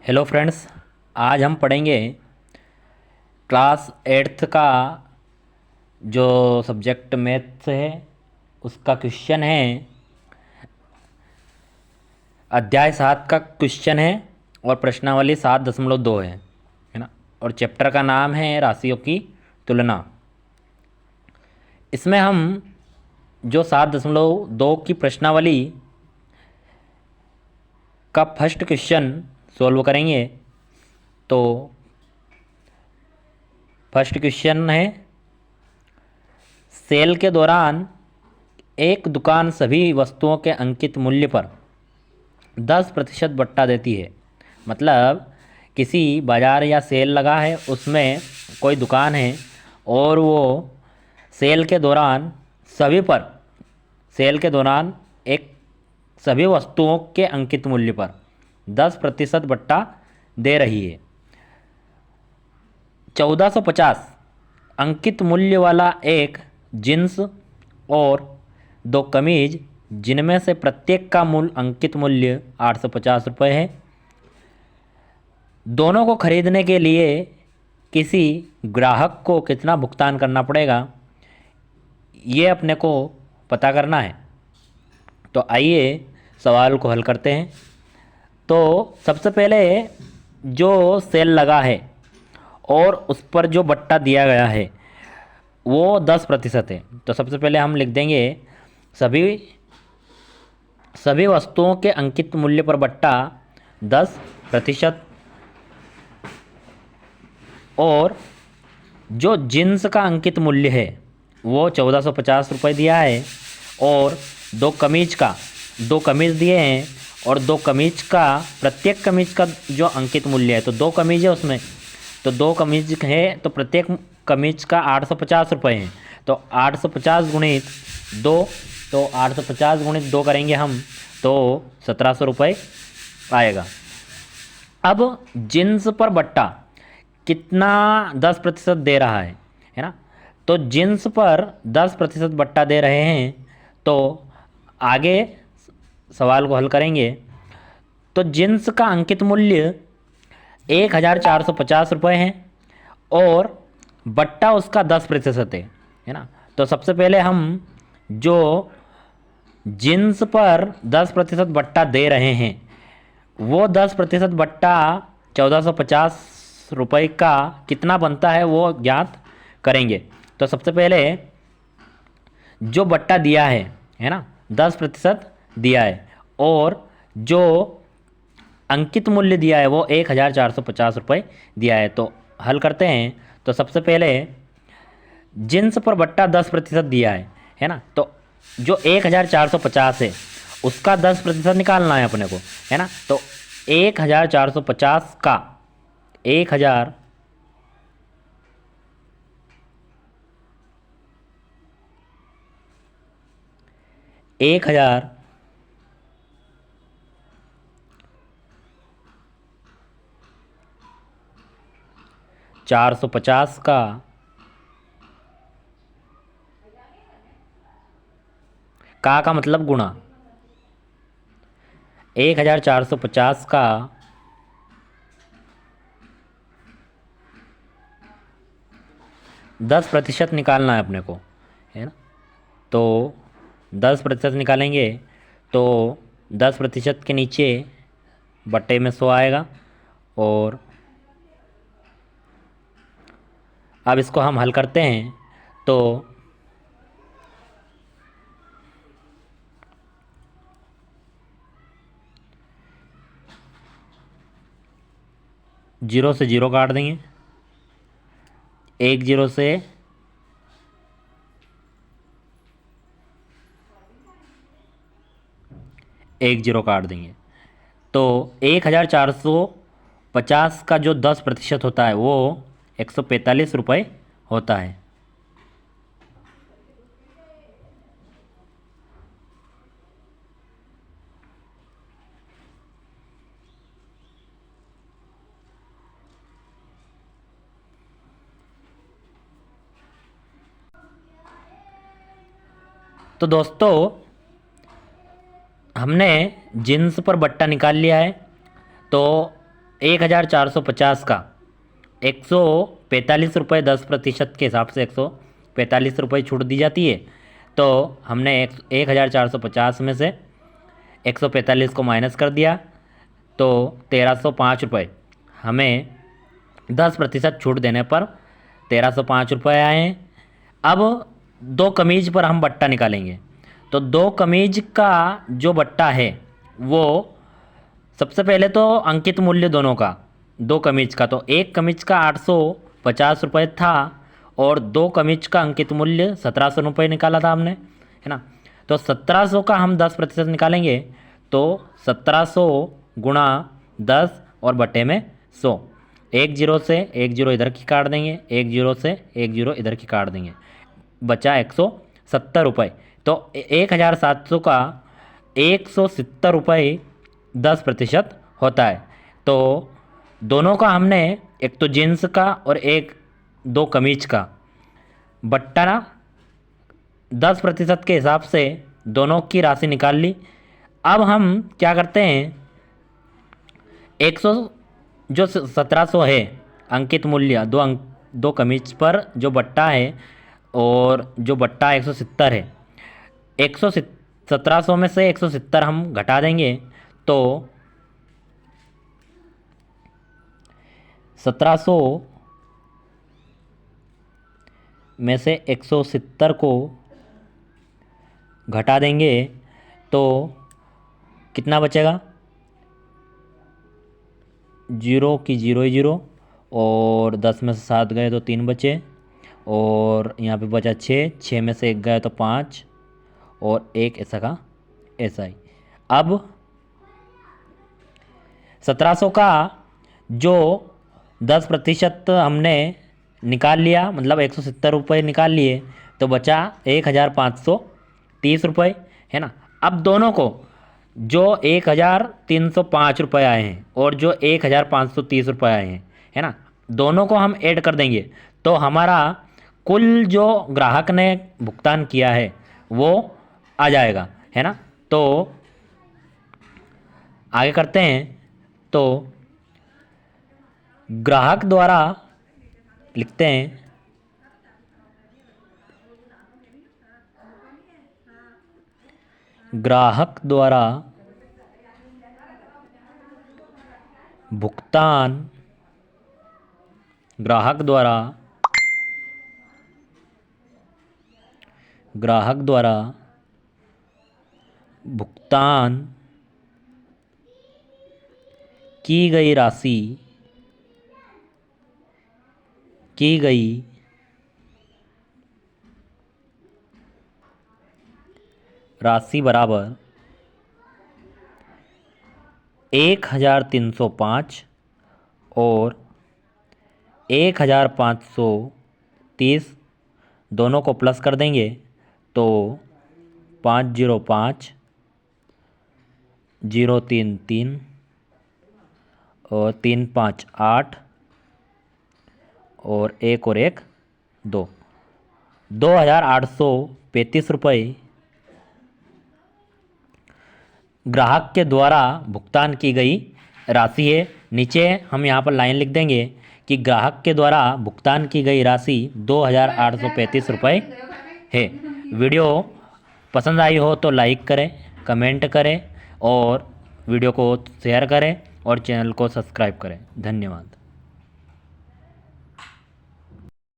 Hello friends. आज हम पढ़ेंगे क्लास एट्थ का जो सब्जेक्ट मैथ्स है उसका क्वेश्चन है। अध्याय 7 का क्वेश्चन है और प्रश्नावली 7.2 है ना। और चैप्टर का नाम है राशियों की तुलना। इसमें हम जो 7.2 की प्रश्नावली का फर्स्ट क्वेश्चन सॉल्व करेंगे। तो फर्स्ट क्वेश्चन है, सेल के दौरान एक दुकान सभी वस्तुओं के अंकित मूल्य पर 10% बट्टा देती है। मतलब किसी बाज़ार या सेल लगा है, उसमें कोई दुकान है और वो सेल के दौरान सभी पर सेल के दौरान एक सभी वस्तुओं के अंकित मूल्य पर 10% बट्टा दे रही है। 1450 अंकित मूल्य वाला एक जींस और दो कमीज, जिनमें से प्रत्येक का मूल अंकित मूल्य 850 रुपये है। दोनों को खरीदने के लिए किसी ग्राहक को कितना भुगतान करना पड़ेगा, ये अपने को पता करना है। तो आइए सवाल को हल करते हैं। तो सबसे पहले जो सेल लगा है और उस पर जो बट्टा दिया गया है वो 10% है। तो सबसे पहले हम लिख देंगे सभी सभी वस्तुओं के अंकित मूल्य पर बट्टा 10%। और जो जींस का अंकित मूल्य है वो 1450 रुपये दिया है। और दो कमीज़ दिए हैं और दो कमीज का प्रत्येक कमीज का जो अंकित मूल्य है, तो दो कमीज है उसमें, तो दो कमीज है तो प्रत्येक कमीज का 850 रुपये हैं। तो 850 गुणित दो, तो 850 गुणित दो करेंगे हम तो 1700 रुपये आएगा। अब जींस पर बट्टा कितना 10% दे रहा है ना। तो जींस पर 10% बट्टा दे रहे हैं। तो आगे सवाल को हल करेंगे। तो जींस का अंकित मूल्य 1450 रुपये है और बट्टा उसका 10% है ना। तो सबसे पहले हम जो जींस पर 10% बट्टा दे रहे हैं वो 10% बट्टा 1450 रुपये का कितना बनता है वो ज्ञात करेंगे। तो सबसे पहले जो बट्टा दिया है ना, 10% दिया है और जो अंकित मूल्य दिया है वो 1450 रुपये दिया है। तो हल करते हैं। तो सबसे पहले जींस पर बट्टा 10% दिया है ना। तो जो 1450 है उसका 10% निकालना है अपने को, है ना। तो 1450 का 1000 1000 450 का मतलब गुणा, 1450 का 10% निकालना है अपने को, है ना। तो 10% निकालेंगे तो 10% के नीचे बट्टे में 100 आएगा। और अब इसको हम हल करते हैं। तो जीरो से जीरो काट देंगे, एक जीरो से एक जीरो काट देंगे। तो 1450 का जो 10% होता है वो 145 रुपये होता है। तो दोस्तों हमने जींस पर बट्टा निकाल लिया है। तो 1450 का 145 रुपये 10% के हिसाब से 145 रुपये छूट दी जाती है। तो हमने 1450 में से 145 को माइनस कर दिया तो 1305 रुपये हमें 10% छूट देने पर 1305 रुपये आए हैं। अब दो कमीज पर हम बट्टा निकालेंगे। तो दो कमीज का जो बट्टा है वो सबसे पहले तो अंकित मूल्य दोनों का, दो कमीज का, तो एक कमीज का 850 रुपये था और दो कमीज का अंकित मूल्य 1700 रुपये निकाला था हमने, है ना। तो 1700 का हम 10% निकालेंगे तो 1700 गुणा 10 और बटे में 100, एक जीरो से एक जीरो इधर की काट देंगे, एक जीरो से एक जीरो इधर की काट देंगे, बचा 170 रुपये। तो 1700 का 170 रुपये 10% होता है। तो दोनों का हमने, एक तो जीन्स का और एक दो कमीज का बट्टा ना 10% के हिसाब से दोनों की राशि निकाल ली। अब हम क्या करते हैं, 1700 है अंकित मूल्य दो कमीज पर जो बट्टा है और जो बट्टा 170 है, 1700 में से 170 हम घटा देंगे तो 1700 में से 170 को घटा देंगे तो कितना बचेगा, जीरो की जीरो ही जीरो, और 10 में से 7 गए तो 3 बचे, और यहाँ पे बचा 6 में से 1 गए तो 5, और एक ऐसा का ऐसा ही। अब 1700 का जो 10% हमने निकाल लिया, मतलब 170 रुपये निकाल लिए, तो बचा 1530 रुपये, है ना। अब दोनों को जो 1305 रुपये आए हैं और जो 1530 रुपये आए हैं, है ना, दोनों को हम ऐड कर देंगे तो हमारा कुल जो ग्राहक ने भुगतान किया है वो आ जाएगा, है ना। तो आगे करते हैं। तो ग्राहक द्वारा लिखते हैं, ग्राहक द्वारा भुगतान, ग्राहक द्वारा भुगतान की गई राशि बराबर 1305 और 1530 दोनों को प्लस कर देंगे तो 505 033 और 3 5 8 और एक 2 2835 रुपये ग्राहक के द्वारा भुगतान की गई राशि है। नीचे हम यहाँ पर लाइन लिख देंगे कि ग्राहक के द्वारा भुगतान की गई राशि 2835 रुपये है। वीडियो पसंद आई हो तो लाइक करें, कमेंट करें और वीडियो को शेयर करें और चैनल को सब्सक्राइब करें। धन्यवाद।